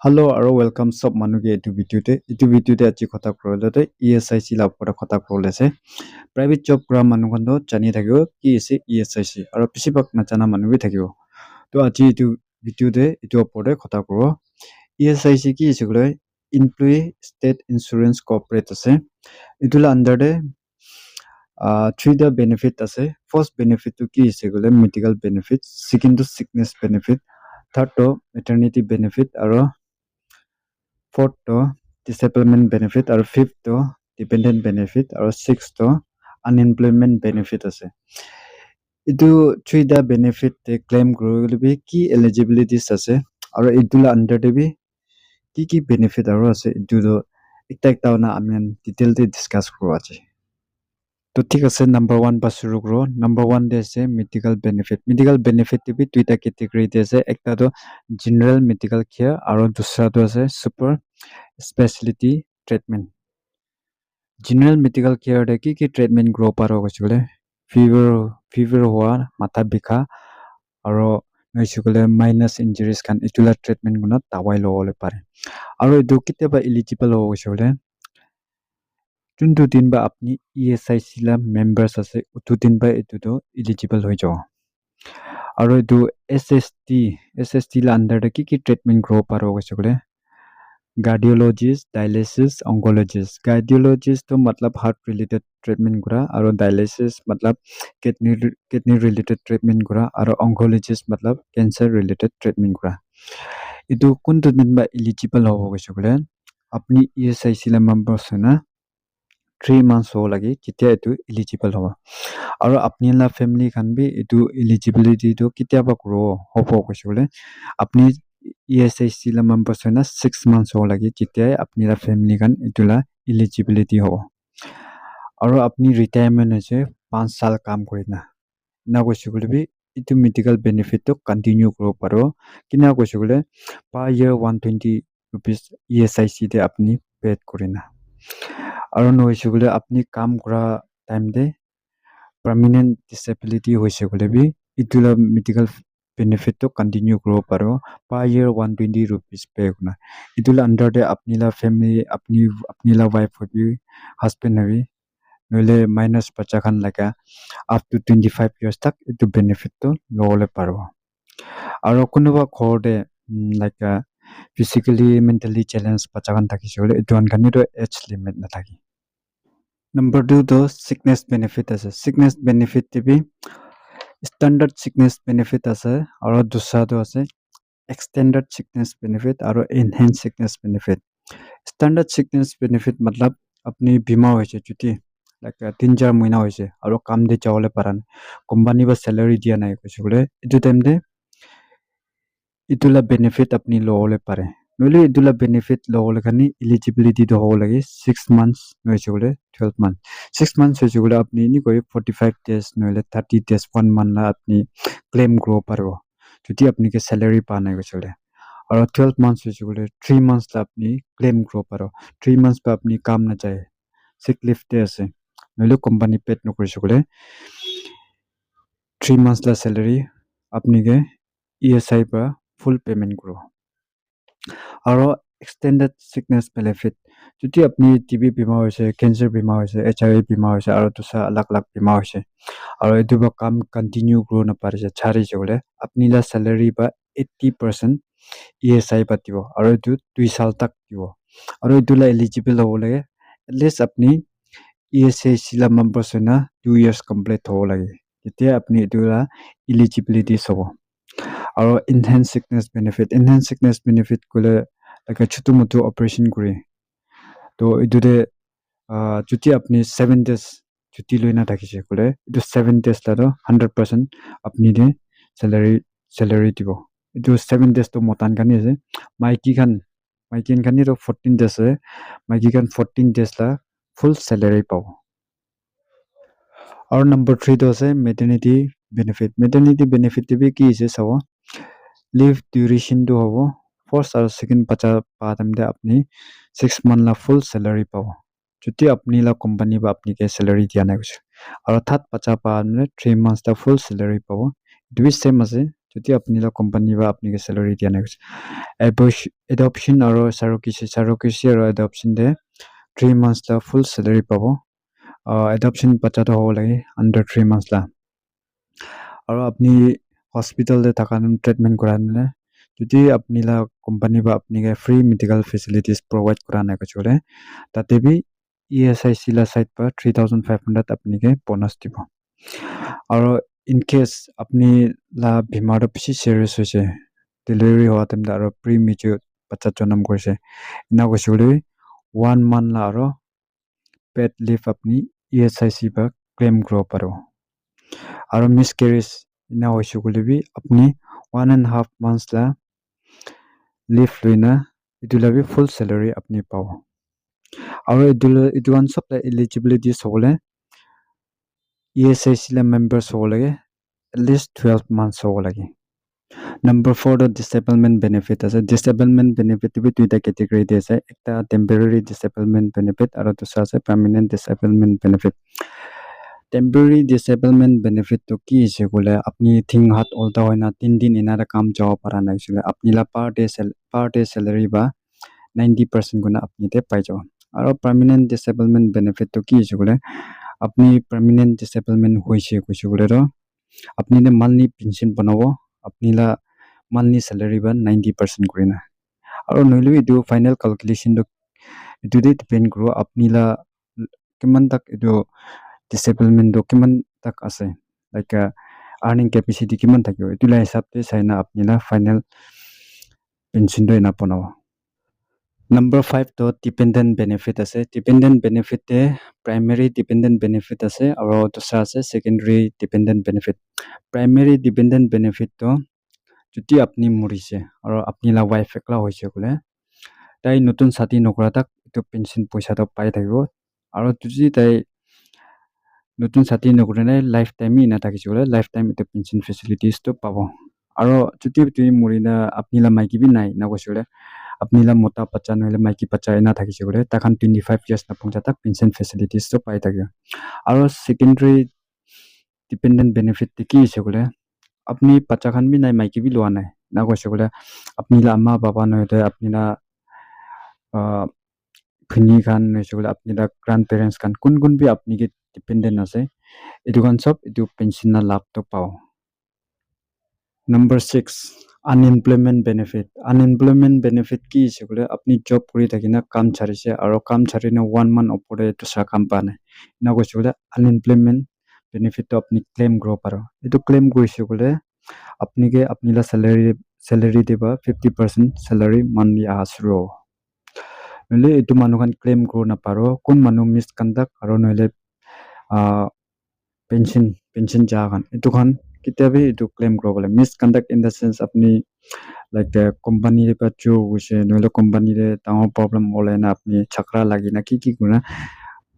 Hello aro welcome sob manuke etu video te aji khota korole te ESIC la opor khota korole ase private job kora manu khan toh jani thakibo ki ase ESIC aro besibak najana manu bi thakibo to aji etu video te etu opor te khota koribo ESIC ki ase koile employee state insurance corporate ase etu la under te three ta benefit ase first benefit to ki ase koile medical benefit second to sickness benefit third to maternity benefit aro fourth to disablement benefit or fifth to dependent benefit or sixth to unemployment benefit ase etu three da benefit te claim koribole bi ki eligibilities ase aro etu la under te bi ki benefit aro ase etu do ekta na amen detail te discuss koro aji to thik ase number 1 pa shuru koro number 1 de ase medical benefit te bi duita category te ase ekta to general medical care aro dusra to ase super specialty treatment general medical care de ki treatment grow paro koile fever hua matha bikha aro noisukole minus injuries kan itula treatment guna dawai lobole pare aro etu kite ba eligible hobo koile juntu din ba apni ESIC la members ase utu din ba etu to eligible hoi jabo aro etu SST la under de ki treatment grow paro koile cardiologist dialysis oncologist cardiologist to matlab heart related treatment kura aro dialysis matlab kidney related treatment kura aro oncologist matlab cancer related treatment kura etu kuntu din ba eligible hobo koile apni ESIC la members na 3 months ho lagi kitia etu eligible hobo aro apni la family khan bi etu eligibility to kitia ba kuro hobo koile apni ESIC la members na 6 months ho lagi kitia apni la family khan etu la eligibility hobo aro apni retirement hoise 5 saal kaam korina na koile bi etu medical benefit to continue koro paro kina koile per year 120 rupees ESIC te apni paid korina aro noise koile apni kaam kora time de permanent disability hoise koile bi etu la medical benefit to continue koro paro per year 120 rupees pay korna etu la under de apni la family apni la wife bi husband bi noile minus bacha khan laga up to 25 years tak etu benefit to lobole paro aro kunuba ghor de like physically mentally challenged bacha khan thakise bole etu khan to age limit na thaki number 2 to sickness benefit ase sickness benefit te bi standard sickness benefit ase aro dusra to ase extended sickness benefit aro enhanced sickness benefit standard sickness benefit matlab apni bima hoise chuti like 3-4 mahina hoise aro kam de jawole paran company ba salary dia nai koile etu time de itula benefit apni lobole pare noile itula benefit lobole khani eligibility to ho lagi 6 months noise kole 12 months 6 months hoise kole apni ni koi 45 days noile 30 days 1 month la apni claim grow paro jodi apni ke salary pa nai koile aro 12 months hoise kole 3 months la apni claim grow paro 3 months pa apni kam na jaye sick leave te ase noile company paid no koise kole 3 months la salary apni ke ESI pa full payment kuro aro extended sickness benefit jodi apni TB bima hoise cancer bima hoise HIV bima hoise aro dusa alag bima hoise aro etu ba kam continue kuro na parise chari jole apni la salary ba 80% ESI pa dibo aro etu 2 saal tak dibo aro etu la eligible hobole at least apni ESIC la members na 2 years complete ho lagi etia apni etu la eligibility sobo aro enhanced sickness benefit kole like chutu mutu operation kuri to etu de chuti apni 7 days chuti loina thakise kole etu 7 days la to 100% apni de salary dibo etu 7 days to motan kani ase maiki khan ni to 14 days ase maiki khan 14 days la full salary pabo aro number 3 to ase maternity benefit te bi ki ase sabo leave duration to hobo first aro second bacha pa time de apni 6 month la full salary pabo jodi apni la company ba apni ke salary dia nai koise aro third bacha pa 3 months ta full salary pabo etu bi same ase যদি আপনি la company বা আপনি কে salary দিয়া নাই adoption aro surrogacy aro adoption de 3 months la full salary pabo adoption bacha to hobo lage under 3 months la aro apni hospital de thaka treatment kora na যদি আপনি la company বা আপনি কে free medical facilities provide kora na kachole tate bi ESIC la side pa 3500 apni ke bonus dibo aro in case apni la bimar bishi serious hoise delivery hoa time da aro premature bacha janam korise ina koisule 1 month la aro paid leave apni ESIC pa claim kuro paro aro miscarriage ina hoise kole bi apni 1.5 months la leave luina itu la bi full salary apni pao aro itu kan sab la eligibility sobole ESIC la members hobo lage at least 12 months hobo lage number 4 the disablement benefit ase disablement benefit bi duita category de ase ekta temporary disablement benefit aro dusra ase permanent disablement benefit temporary disablement benefit to ki ase kole apni thing hat olta hoina 3 din ena ra kam jabo para na isle apni la per day salary ba 90% guna apni te pai jabo aro permanent disablement benefit to ki ase kole apni permanent disablement hoise koise kole ro apni ne monthly pension banabo apni la monthly salary ba 90% kurina aro noile itu final calculation do itu de depend kuro apni la kiman tak itu disablement do kiman tak ase like earning capacity kiman thakyo itu la hisab te saina apni la final pension do ena panabo number 5 to dependent benefit ase dependent benefit te primary dependent benefit ase aro dusra ase secondary dependent benefit primary dependent benefit to যদি আপনি মরিছে আর আপনি লা wife একলা হইছে বলে তাই নতুন সাথী নকরা তাক তো পেনশন পয়সা তো পাই থাকিব আর যদি তাই নতুন সাথী নকরে নাই লাইফ টাইম না থাকিছে বলে লাইফ টাইম তো পেনশন ফেসিলিটিস তো পাবো আর যদি তুমি মরিনা আপনি লা মাইকি বি নাই না কইছে বলে আপনি লা মোটা বাচ্চা নহলে মাইকি বাচ্চা না থাকিছে বলে তখন 25 ইয়ার্স না পৌঁছা তাক পেনশন ফেসিলিটিস তো পাই থাকিব আর সেকেন্ডারি ডিপেন্ডেন্ট বেনিফিট কি হইছে বলে আপনি বাচ্চা খান বি নাই মাইকি বি লোয়া নাই না কইছে বলে আপনি লা মা বাবা নহলে আপনি না ভনি খান হইছে বলে আপনি লা গ্র্যান্ড প্যারেন্টস খান কোন কোন বি আপনি কে ডিপেন্ডেন্ট আছে এটু খান সব এটু পেনশন না লাভ তো পাও number 6 unemployment benefit কি হইছে বলে আপনি জব করি থাকি না কাম ছাড়িছে আর কাম ছাড়ি না 1 month উপরে তো সা কাম পা নাই না কইছে বলে unemployment benefit তো আপনি ক্লেম করো পারো এটু ক্লেম কইছে বলে আপনি কে আপনি লা salary দেবা 50% salary monthly আসro নলে এটু মানু খান ক্লেম করো না পারো কোন মানু মিসকন্ডাক্ট আর নলে pension ja খান এটু খান কিতাবে এটু ক্লেম করো বলে মিসকন্ডাক্ট ইন দা সেন্স আপনি লাইক কোম্পানি রে পা চো হইছে নলে কোম্পানি রে তাও প্রবলেম হলে না আপনি ছাকরা লাগি না কি গুনা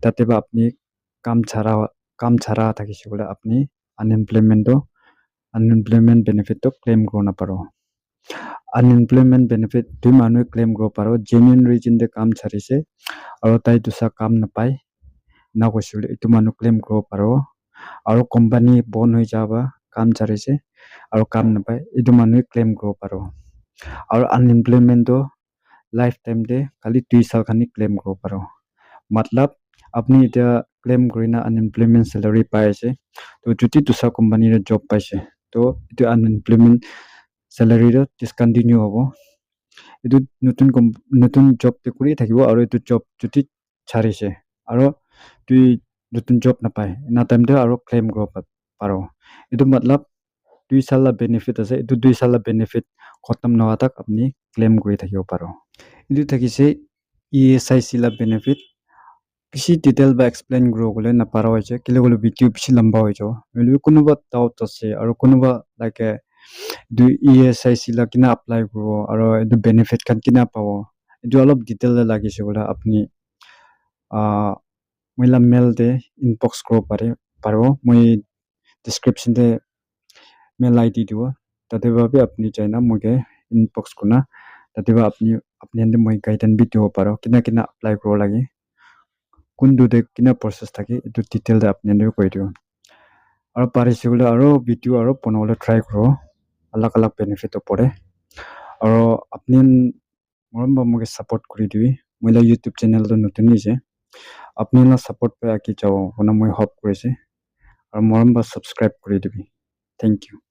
তাতে বা আপনি কাম ছাড়া থাকিছে বলে আপনি unemployment benefit to claim kro na paro unemployment benefit tu manu claim kro paro genuine reason de kam charise aro tai dusa kam na pai na koisule itu manu claim kro paro aro company bon hoi jaba kam charise aro kam na pai itu manu claim kro paro aro unemployment do lifetime de kali 2 sal khani claim kro paro matlab apni eta claim korina unemployment salary paise to juti dusa company re job paise তো itu unemployment salary ro discontinue hobo itu notun job te kuri thakibo aro itu job juti charise aro tui notun job na pai na time de aro claim kro paro itu matlab 2 sal la benefit ase itu 2 sal la benefit khatam na tak apni claim kuri thakibo paro itu thakise ESIC la benefit किसी detail बा explain grow गले ना पारा होइছে किले गले video बिसि लंबा होइছো मेलबि कोनोबा doubt আছে আৰু কোনোবা লাইক দু ইএসআইসি লা কিনা अप्लाई কৰব আৰু এটো বেনিফিট কান কিনা পাবো এটো অলপ ডিটেল লাগিছে বলে আপনি মইলা মেল দে ইনবক্স করব পারবো মই ডেসক্রিপশন দে মেল আইডি দিব তাতে ভাবে আপনি চাইনা মগে ইনবক্স করনা তাতে আপনি আপনি মই গাইডেন্স বি দিব পারো কিনা কিনা अप्लाई করব লাগে কোন দুতে কিনা প্রসেস থাকে এটো ডিটেইল দে আপনি কই দিও আৰু পাৰিছে বলে আৰু ভিডিও আৰু বনাবলৈ ট্রাই করো alak alak benefit to pore aro apni morom ba moke support kuri dibi moila YouTube channel to notun ase apni la support pe aki jao hona moi hope kurise aro morom ba subscribe kuri dibi thank you